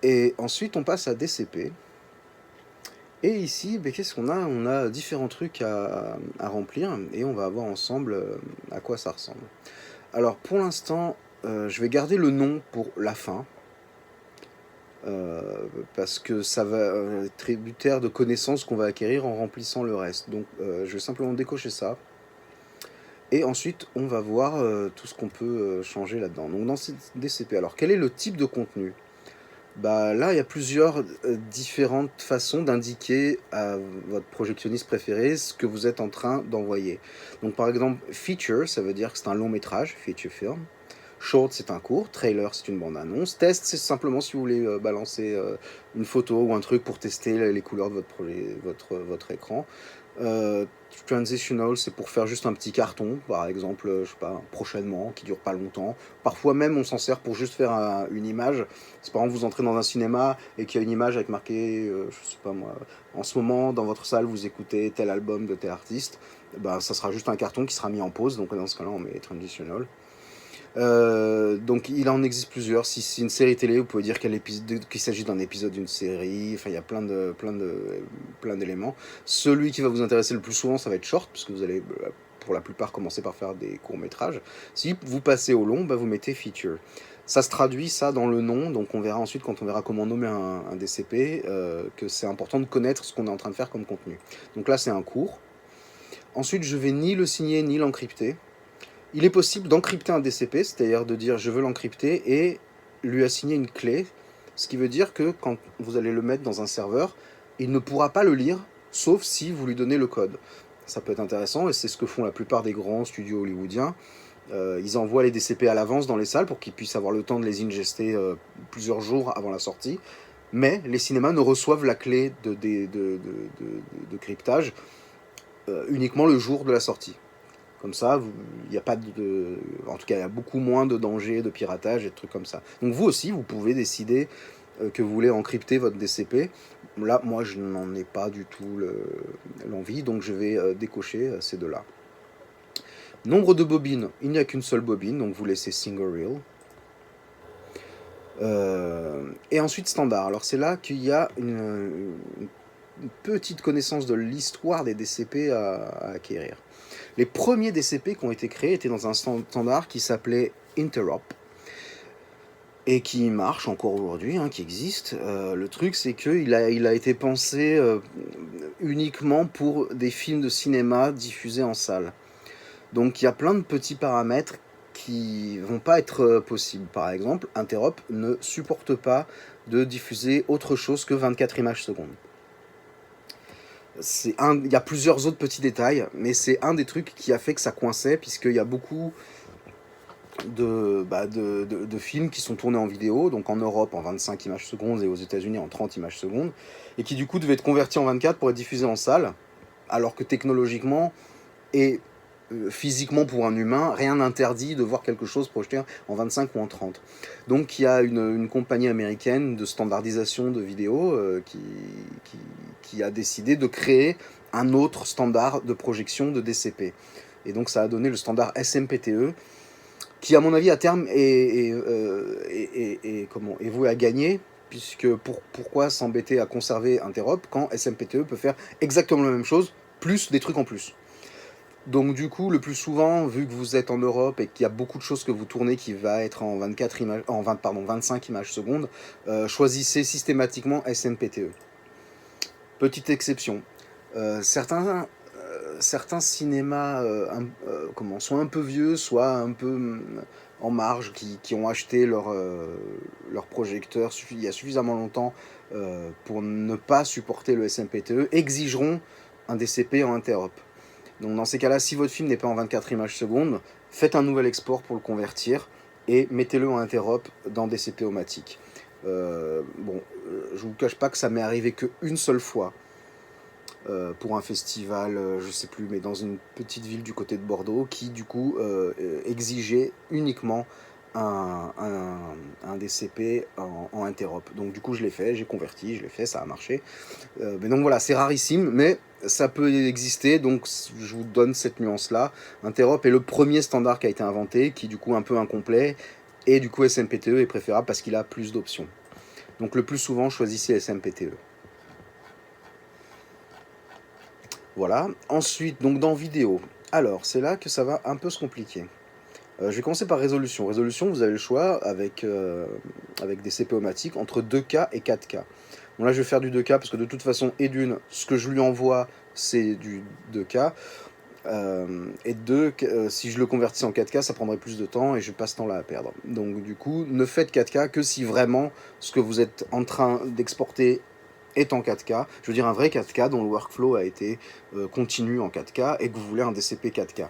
Et ensuite, on passe à DCP. Et ici, ben, qu'est-ce qu'on a? On a différents trucs à remplir et on va voir ensemble à quoi ça ressemble. Alors, pour l'instant, je vais garder le nom pour la fin. Parce que ça va être tributaire de connaissances qu'on va acquérir en remplissant le reste. Donc je vais simplement décocher ça. Et ensuite, on va voir tout ce qu'on peut changer là-dedans. Donc dans DCP, alors quel est le type de contenu? Bah, là, il y a plusieurs différentes façons d'indiquer à votre projectionniste préféré ce que vous êtes en train d'envoyer. Donc par exemple, feature, ça veut dire que c'est un long métrage, feature film. Short, c'est un court. Trailer, c'est une bande-annonce. Test, c'est simplement si vous voulez balancer une photo ou un truc pour tester les couleurs de votre, votre écran. Euh, Transitional, c'est pour faire juste un petit carton, par exemple, je sais pas, prochainement, qui dure pas longtemps. Parfois même, on s'en sert pour juste faire une image. Si par exemple vous entrez dans un cinéma et qu'il y a une image avec marqué, je sais pas moi, en ce moment dans votre salle vous écoutez tel album de tel artiste, bah, ça sera juste un carton qui sera mis en pause. Donc dans ce cas-là, on met transitional. Donc il en existe plusieurs. Si c'est une série télé, vous pouvez dire qu'il s'agit d'un épisode d'une série. Enfin, il y a plein d'éléments. Celui qui va vous intéresser le plus souvent, ça va être short, puisque vous allez pour la plupart commencer par faire des courts métrages. Si vous passez au long, bah, vous mettez feature. Ça se traduit ça dans le nom, donc on verra ensuite quand on verra comment nommer un DCP que c'est important de connaître ce qu'on est en train de faire comme contenu. Donc là c'est un court. Ensuite je vais ni le signer ni l'encrypter. Il est possible d'encrypter un DCP, c'est-à-dire de dire je veux l'encrypter et lui assigner une clé, ce qui veut dire que quand vous allez le mettre dans un serveur, il ne pourra pas le lire, sauf si vous lui donnez le code. Ça peut être intéressant et c'est ce que font la plupart des grands studios hollywoodiens. Ils envoient les DCP à l'avance dans les salles pour qu'ils puissent avoir le temps de les ingester plusieurs jours avant la sortie. Mais les cinémas ne reçoivent la clé de cryptage uniquement le jour de la sortie. Comme ça, il n'y a pas en tout cas, il y a beaucoup moins de dangers de piratage et de trucs comme ça. Donc vous aussi, vous pouvez décider que vous voulez encrypter votre DCP. Là, moi, je n'en ai pas du tout l'envie, donc je vais décocher ces deux-là. Nombre de bobines, il n'y a qu'une seule bobine, donc vous laissez single reel. Et ensuite standard. Alors c'est là qu'il y a une petite connaissance de l'histoire des DCP à acquérir. Les premiers DCP qui ont été créés étaient dans un standard qui s'appelait Interop et qui marche encore aujourd'hui, qui existe. Le truc, c'est qu'il a été pensé uniquement pour des films de cinéma diffusés en salle. Donc il y a plein de petits paramètres qui vont pas être possibles. Par exemple, Interop ne supporte pas de diffuser autre chose que 24 images secondes. Il y a plusieurs autres petits détails, mais c'est un des trucs qui a fait que ça coinçait, puisqu'il y a beaucoup de films qui sont tournés en vidéo, donc en Europe en 25 images secondes et aux États-Unis en 30 images secondes, et qui du coup devaient être convertis en 24 pour être diffusés en salle, alors que technologiquement et physiquement pour un humain, rien n'interdit de voir quelque chose projeté en 25 ou en 30. Donc il y a une compagnie américaine de standardisation de vidéos qui a décidé de créer un autre standard de projection de DCP. Et donc ça a donné le standard SMPTE, qui à mon avis à terme est voué à gagner, puisque pourquoi s'embêter à conserver Interop quand SMPTE peut faire exactement la même chose, plus des trucs en plus. Donc du coup, le plus souvent, vu que vous êtes en Europe et qu'il y a beaucoup de choses que vous tournez qui va être en 24 images, 25 images secondes, choisissez systématiquement SMPTE. Petite exception, certains cinémas sont un peu vieux, soit un peu en marge, qui ont acheté leur projecteur il y a suffisamment longtemps pour ne pas supporter le SMPTE, exigeront un DCP en interop. Donc dans ces cas-là, si votre film n'est pas en 24 images secondes, faites un nouvel export pour le convertir et mettez-le en interop dans DCP Omatic. Je vous cache pas que ça m'est arrivé qu'une seule fois pour un festival, je sais plus, mais dans une petite ville du côté de Bordeaux, qui du coup exigeait uniquement un DCP en interop. Donc du coup je l'ai fait, j'ai converti, je l'ai fait, ça a marché. Mais donc voilà, c'est rarissime, mais ça peut exister, donc je vous donne cette nuance-là. Interop est le premier standard qui a été inventé, qui est du coup un peu incomplet, et du coup SMPTE est préférable parce qu'il a plus d'options. Donc le plus souvent, choisissez SMPTE. Voilà. Ensuite, donc dans vidéo. Alors, c'est là que ça va un peu se compliquer. Je vais commencer par résolution. Résolution, vous avez le choix avec des CP-O-Matic entre 2K et 4K. Bon, là, je vais faire du 2K parce que de toute façon, et d'une, ce que je lui envoie, c'est du 2K. Et deux, si je le convertissais en 4K, ça prendrait plus de temps et je passe ce temps-là à perdre. Donc du coup, ne faites 4K que si vraiment ce que vous êtes en train d'exporter est en 4K. Je veux dire un vrai 4K dont le workflow a été continu en 4K et que vous voulez un DCP 4K.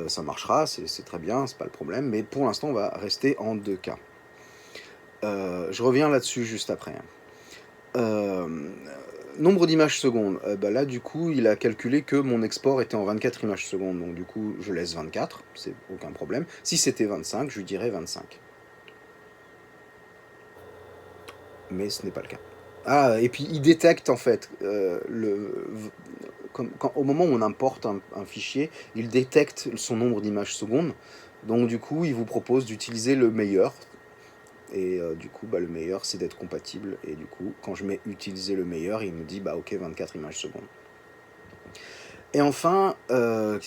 Ça marchera, c'est très bien, c'est pas le problème, mais pour l'instant, on va rester en 2K. Je reviens là-dessus juste après. Nombre d'images secondes. Bah là, du coup, il a calculé que mon export était en 24 images secondes. Donc, du coup, je laisse 24, c'est aucun problème. Si c'était 25, je lui dirais 25. Mais ce n'est pas le cas. Ah, et puis il détecte en fait, au moment où on importe un fichier, il détecte son nombre d'images secondes. Donc, du coup, il vous propose d'utiliser le meilleur. Et du coup, bah, le meilleur, c'est d'être compatible. Et du coup, quand je mets utiliser le meilleur, il me dit, bah ok, 24 images secondes. Et enfin, le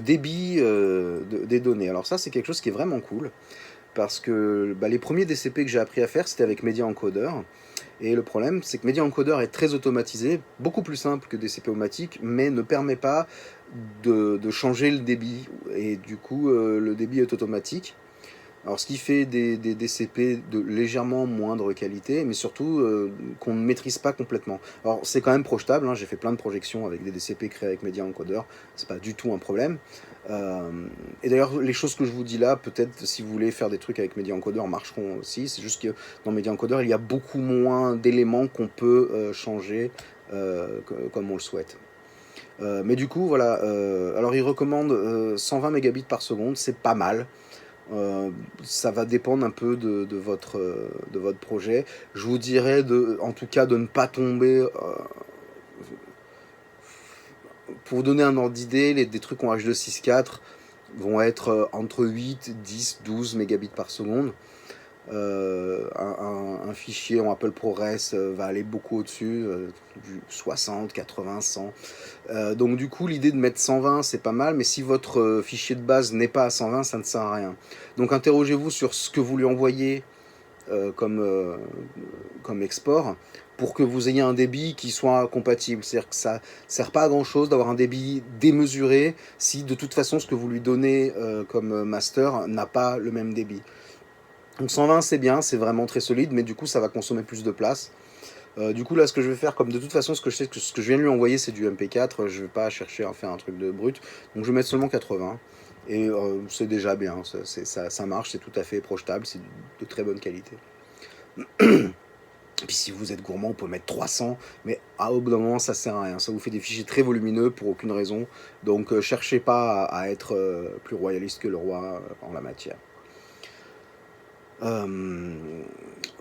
débit des données. Alors ça, c'est quelque chose qui est vraiment cool. Parce que bah, les premiers DCP que j'ai appris à faire, c'était avec Media Encoder. Et le problème, c'est que Media Encoder est très automatisé, beaucoup plus simple que DCP-O-Matic, mais ne permet pas de changer le débit. Et du coup, le débit est automatique. Alors, ce qui fait des DCP de légèrement moindre qualité, mais surtout qu'on ne maîtrise pas complètement. Alors, c'est quand même projetable, hein, j'ai fait plein de projections avec des DCP créés avec Media Encoder, c'est pas du tout un problème. Et d'ailleurs, les choses que je vous dis là, peut-être si vous voulez faire des trucs avec Media Encoder, marcheront aussi. C'est juste que dans Media Encoder, il y a beaucoup moins d'éléments qu'on peut changer comme on le souhaite. Mais du coup, voilà. Alors, il recommande 120 mégabits par seconde, c'est pas mal. Ça va dépendre un peu de votre projet. Je vous dirais en tout cas de ne pas tomber. Pour vous donner un ordre d'idée, des trucs en H264 vont être entre 8, 10, 12 mégabits par seconde. Un fichier en Apple ProRes va aller beaucoup au-dessus, du 60, 80, 100. Donc du coup, l'idée de mettre 120, c'est pas mal, mais si votre fichier de base n'est pas à 120, ça ne sert à rien. Donc interrogez-vous sur ce que vous lui envoyez comme export pour que vous ayez un débit qui soit compatible. C'est-à-dire que ça ne sert pas à grand-chose d'avoir un débit démesuré si de toute façon ce que vous lui donnez comme master n'a pas le même débit. Donc 120 c'est bien, c'est vraiment très solide, mais du coup ça va consommer plus de place. Du coup là ce que je vais faire, comme de toute façon ce que je viens de lui envoyer c'est du MP4, je vais pas chercher à faire un truc de brut, donc je vais mettre seulement 80. Et c'est déjà bien, ça marche, c'est tout à fait projetable, c'est de très bonne qualité. Puis si vous êtes gourmand, on peut mettre 300, mais au bout d'un moment, ça sert à rien. Ça vous fait des fichiers très volumineux pour aucune raison. Donc cherchez pas à être plus royaliste que le roi en la matière.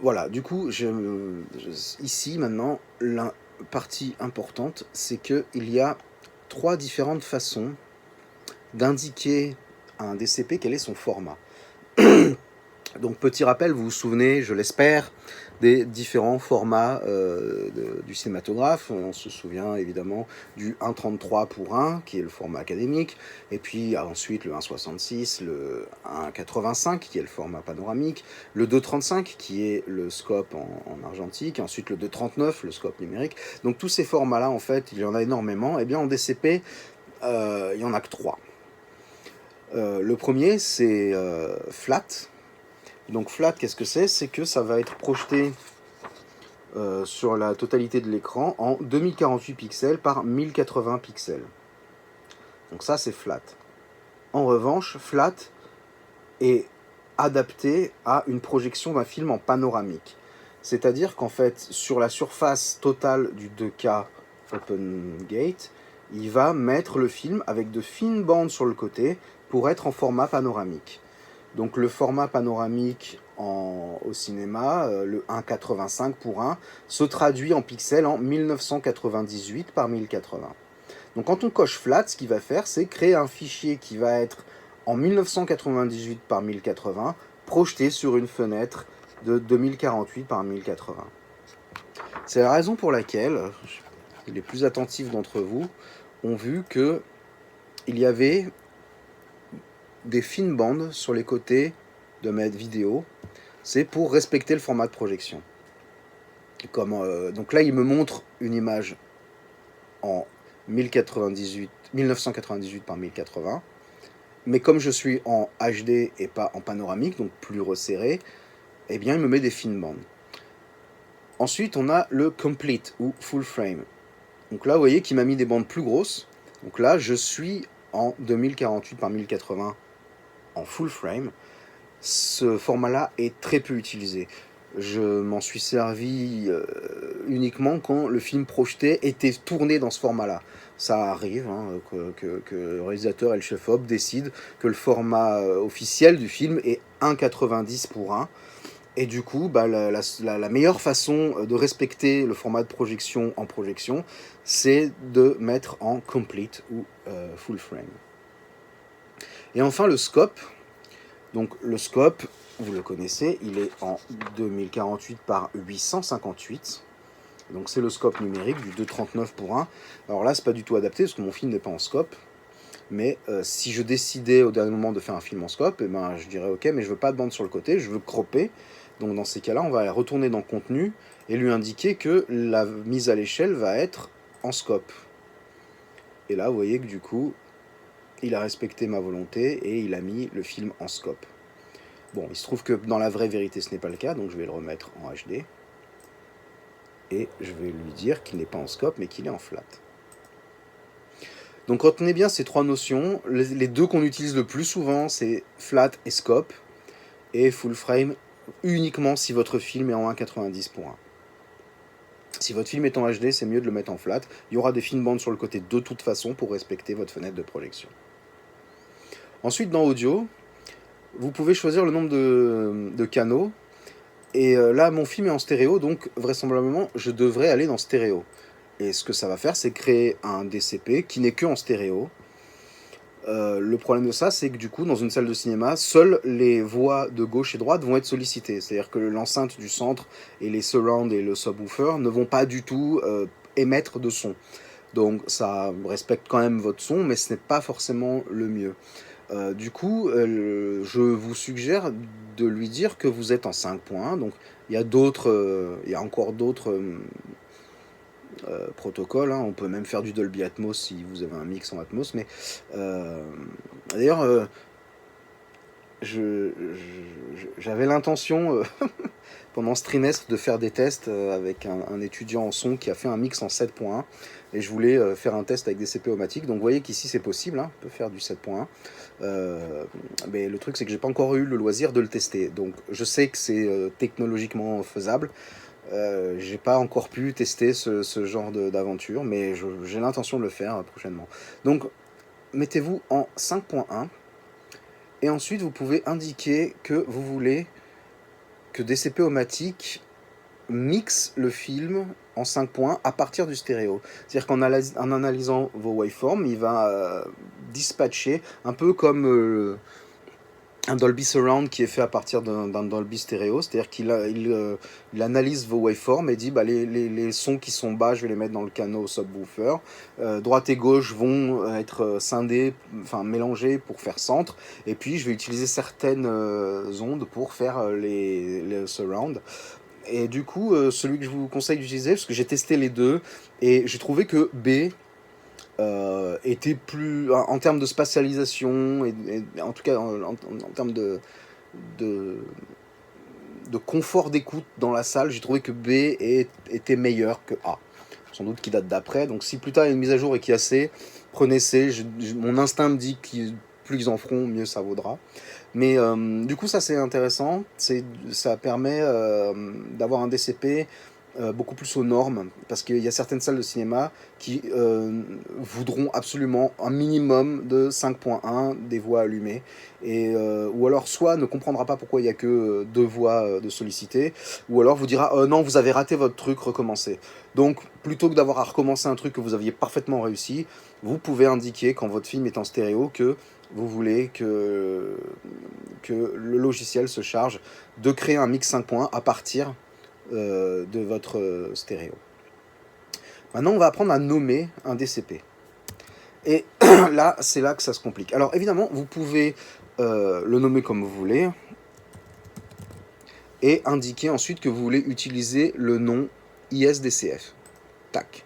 Voilà, du coup, ici maintenant, la partie importante, c'est qu'il y a 3 différentes façons d'indiquer à un DCP quel est son format. Donc petit rappel, vous vous souvenez, je l'espère, des différents formats du cinématographe. On se souvient évidemment du 1.33 pour 1, qui est le format académique, et puis ensuite le 1.66, le 1.85, qui est le format panoramique, le 2.35, qui est le scope en argentique, et ensuite le 2.39, le scope numérique. Donc tous ces formats-là, en fait, il y en a énormément. Et bien en DCP, il n'y en a que 3. Le premier, c'est flat. Donc flat, qu'est-ce que c'est? C'est que ça va être projeté sur la totalité de l'écran en 2048 pixels par 1080 pixels. Donc ça, c'est flat. En revanche, flat est adapté à une projection d'un film en panoramique. C'est-à-dire qu'en fait, sur la surface totale du 2K OpenGate, il va mettre le film avec de fines bandes sur le côté pour être en format panoramique. Donc le format panoramique au cinéma, le 1.85 pour 1, se traduit en pixels en 1998 par 1080. Donc quand on coche flat, ce qu'il va faire, c'est créer un fichier qui va être en 1998 par 1080, projeté sur une fenêtre de 2048 par 1080. C'est la raison pour laquelle les plus attentifs d'entre vous ont vu que il y avait des fines bandes sur les côtés de ma vidéo. C'est pour respecter le format de projection. Donc là, il me montre une image en 1998 par 1080. Mais comme je suis en HD et pas en panoramique, donc plus resserré, eh bien, il me met des fines bandes. Ensuite, on a le complete ou full frame. Donc là, vous voyez qu'il m'a mis des bandes plus grosses. Donc là, je suis en 2048 par 1080 en full frame. Ce format-là est très peu utilisé. Je m'en suis servi uniquement quand le film projeté était tourné dans ce format-là. Ça arrive que le réalisateur et le chef-op décident que le format officiel du film est 1,90 pour 1. Et du coup, la meilleure façon de respecter le format de projection en projection, c'est de mettre en complete ou full frame. Et enfin, le scope. Donc le scope, vous le connaissez, il est en 2048 par 858. Donc c'est le scope numérique du 2,39 pour 1. Alors là, c'est pas du tout adapté parce que mon film n'est pas en scope. Mais si je décidais au dernier moment de faire un film en scope, eh ben, je dirais ok, mais je veux pas de bande sur le côté, je veux cropper. Donc dans ces cas-là, on va retourner dans contenu et lui indiquer que la mise à l'échelle va être en scope. Et là, vous voyez que du coup, il a respecté ma volonté et il a mis le film en scope. Bon, il se trouve que dans la vraie vérité, ce n'est pas le cas, donc je vais le remettre en HD. Et je vais lui dire qu'il n'est pas en scope, mais qu'il est en flat. Donc retenez bien ces trois notions. Les deux qu'on utilise le plus souvent, c'est flat et scope. Et full frame uniquement si votre film est en 1,90 pour 1. Si votre film est en HD, c'est mieux de le mettre en flat. Il y aura des fines bandes sur le côté de toute façon pour respecter votre fenêtre de projection. Ensuite, dans audio, vous pouvez choisir le nombre de canaux. Et là, mon film est en stéréo, donc vraisemblablement, je devrais aller dans stéréo. Et ce que ça va faire, c'est créer un DCP qui n'est que en stéréo. Le problème de ça, c'est que du coup, dans une salle de cinéma, seules les voix de gauche et droite vont être sollicitées. C'est-à-dire que l'enceinte du centre et les surround et le subwoofer ne vont pas du tout émettre de son. Donc ça respecte quand même votre son, mais ce n'est pas forcément le mieux. Du coup, je vous suggère de lui dire que vous êtes en 5.1. Donc il y a encore d'autres protocole, hein. On peut même faire du Dolby Atmos si vous avez un mix en Atmos, mais d'ailleurs j'avais l'intention pendant ce trimestre de faire des tests avec un étudiant en son qui a fait un mix en 7.1 et je voulais faire un test avec des CP-O-Matic, donc vous voyez qu'ici c'est possible, hein, on peut faire du 7.1 mais le truc c'est que j'ai pas encore eu le loisir de le tester, donc je sais que c'est technologiquement faisable. J'ai pas encore pu tester ce genre d'aventure, mais j'ai l'intention de le faire prochainement. Donc, mettez-vous en 5.1 et ensuite vous pouvez indiquer que vous voulez que DCP-O-Matic mixe le film en 5.1 à partir du stéréo. C'est-à-dire qu'en analysant vos waveforms, il va dispatcher un peu comme un Dolby Surround qui est fait à partir d'un Dolby stéréo, c'est-à-dire qu'il analyse vos waveforms et dit les sons qui sont bas, je vais les mettre dans le canal subwoofer, droite et gauche vont être scindés, enfin mélangés pour faire centre, et puis je vais utiliser certaines ondes pour faire les surround. Et du coup, celui que je vous conseille d'utiliser, parce que j'ai testé les deux, et j'ai trouvé que B était plus en termes de spatialisation et en tout cas en termes de confort d'écoute dans la salle, j'ai trouvé que B était meilleur que A, sans doute qui date d'après. Donc si plus tard il y a une mise à jour et qu'il y a C, prenez C. Mon instinct me dit que plus ils en feront, mieux ça vaudra. Mais du coup ça c'est intéressant, ça permet d'avoir un DCP beaucoup plus aux normes, parce qu'il y a certaines salles de cinéma qui voudront absolument un minimum de 5.1 des voix allumées, et, ou alors soit ne comprendra pas pourquoi il n'y a que deux voix de solliciter, ou alors vous dira non, vous avez raté votre truc, recommencez. Donc plutôt que d'avoir à recommencer un truc que vous aviez parfaitement réussi, vous pouvez indiquer quand votre film est en stéréo que vous voulez que le logiciel se charge de créer un mix 5 points à partir de votre stéréo. Maintenant, on va apprendre à nommer un DCP. Et là, c'est là que ça se complique. Alors, évidemment, vous pouvez le nommer comme vous voulez et indiquer ensuite que vous voulez utiliser le nom ISDCF. Tac.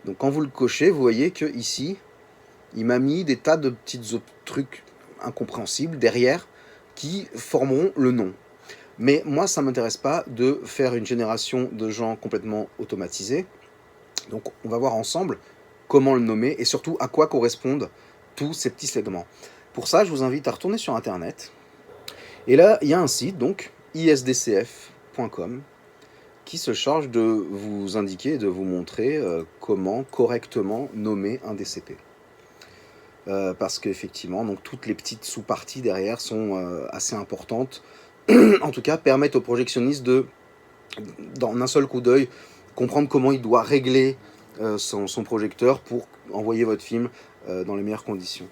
Donc, quand vous le cochez, vous voyez que ici, il m'a mis des tas de petits trucs incompréhensibles derrière qui formeront le nom. Mais moi, ça ne m'intéresse pas de faire une génération de gens complètement automatisés. Donc, on va voir ensemble comment le nommer et surtout à quoi correspondent tous ces petits segments. Pour ça, je vous invite à retourner sur Internet. Et là, il y a un site, donc isdcf.com, qui se charge de vous indiquer et de vous montrer comment correctement nommer un DCP. Parce qu'effectivement, donc toutes les petites sous-parties derrière sont assez importantes. En tout cas, permettent au projectionniste de, dans un seul coup d'œil, comprendre comment il doit régler son projecteur pour envoyer votre film dans les meilleures conditions.